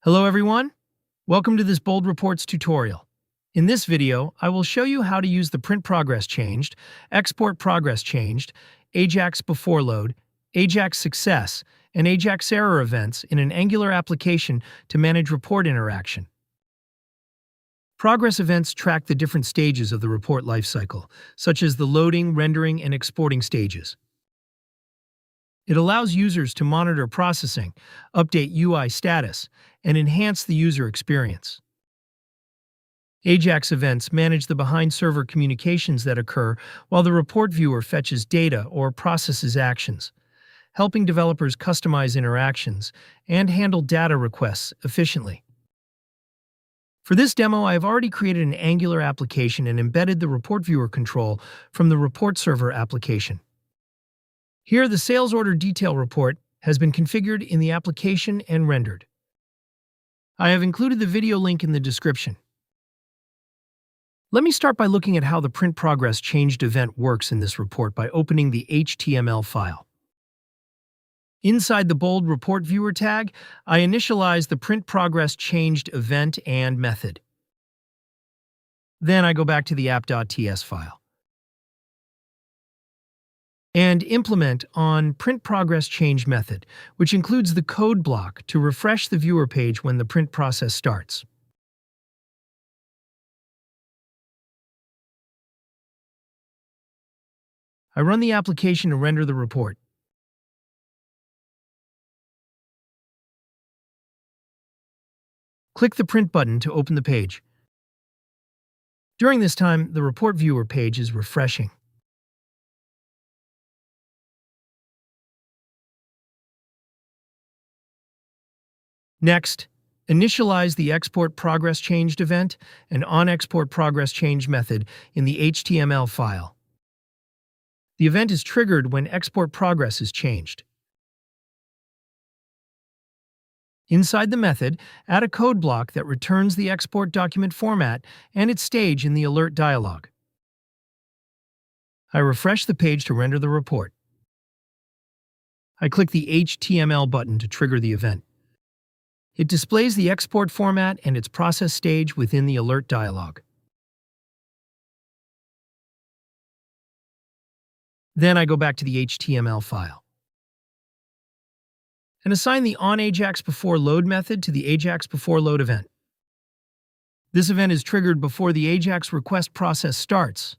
Hello everyone, welcome to this Bold Reports tutorial. In this video, I will show you how to use the print progress changed, export progress changed, AJAX before load, AJAX success, and AJAX error events in an Angular application to manage report interaction. Progress events track the different stages of the report lifecycle, such as the loading, rendering, and exporting stages. It allows users to monitor processing, update UI status, and enhance the user experience. AJAX events manage the behind-server communications that occur while the report viewer fetches data or processes actions, helping developers customize interactions and handle data requests efficiently. For this demo, I have already created an Angular application and embedded the report viewer control from the report server application. Here, the sales order detail report has been configured in the application and rendered. I have included the video link in the description. Let me start by looking at how the print progress changed event works in this report by opening the HTML file. Inside the bold report viewer tag, I initialize the print progress changed event and method. Then I go back to the app.ts file and implement on print progress change method, which includes the code block to refresh the viewer page when the print process starts. I run the application to render the report. Click the print button to open the page. During this time, the report viewer page is refreshing. Next, initialize the export progress changed event and on export progress change method in the HTML file. The event is triggered when export progress is changed. Inside the method, add a code block that returns the export document format and its stage in the alert dialog. I refresh the page to render the report. I click the HTML button to trigger the event. It displays the export format and its process stage within the alert dialog. Then I go back to the HTML file and assign the onAjaxBeforeLoad method to the ajaxbeforeload event. This event is triggered before the AJAX request process starts.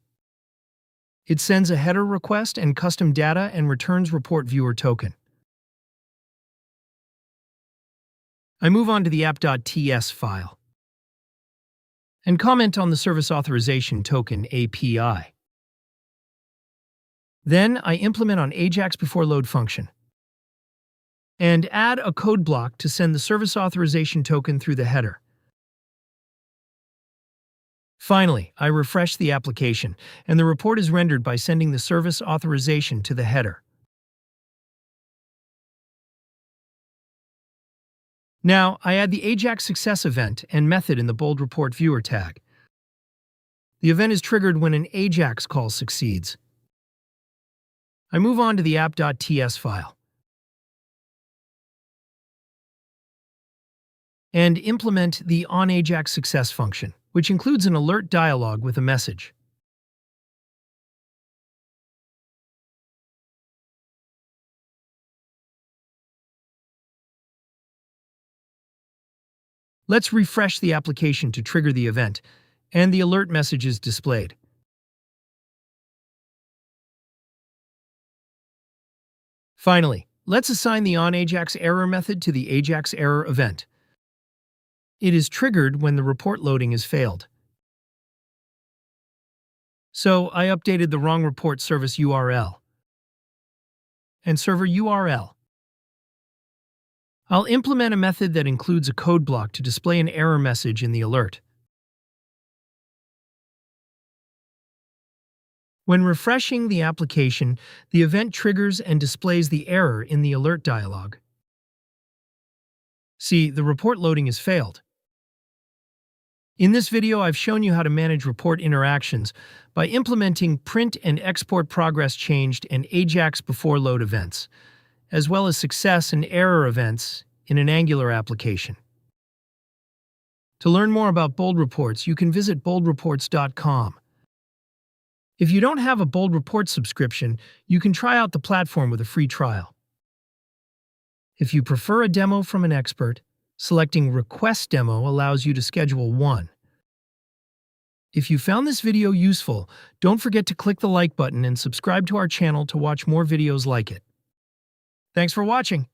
It sends a header request and custom data and returns report viewer token. I move on to the app.ts file and comment on the service authorization token API. Then I implement on ajaxBeforeLoad function and add a code block to send the service authorization token through the header. Finally, I refresh the application, and the report is rendered by sending the service authorization to the header. Now, I add the ajaxsuccess event and method in the bold report viewer tag. The event is triggered when an AJAX call succeeds. I move on to the app.ts file and implement the onAjaxSuccess function, which includes an alert dialog with a message. Let's refresh the application to trigger the event, and the alert message is displayed. Finally, let's assign the onAjaxerror method to the ajaxerror event. It is triggered when the report loading is failed. So I updated the wrong report service URL and server URL. I'll implement a method that includes a code block to display an error message in the alert. When refreshing the application, the event triggers and displays the error in the alert dialog. See, the report loading is failed. In this video, I've shown you how to manage report interactions by implementing print and export progress changed and AJAX before load events, as well as success and error events in an Angular application. To learn more about Bold Reports, you can visit boldreports.com. If you don't have a Bold Reports subscription, you can try out the platform with a free trial. If you prefer a demo from an expert, selecting Request Demo allows you to schedule one. If you found this video useful, don't forget to click the like button and subscribe to our channel to watch more videos like it. Thanks for watching.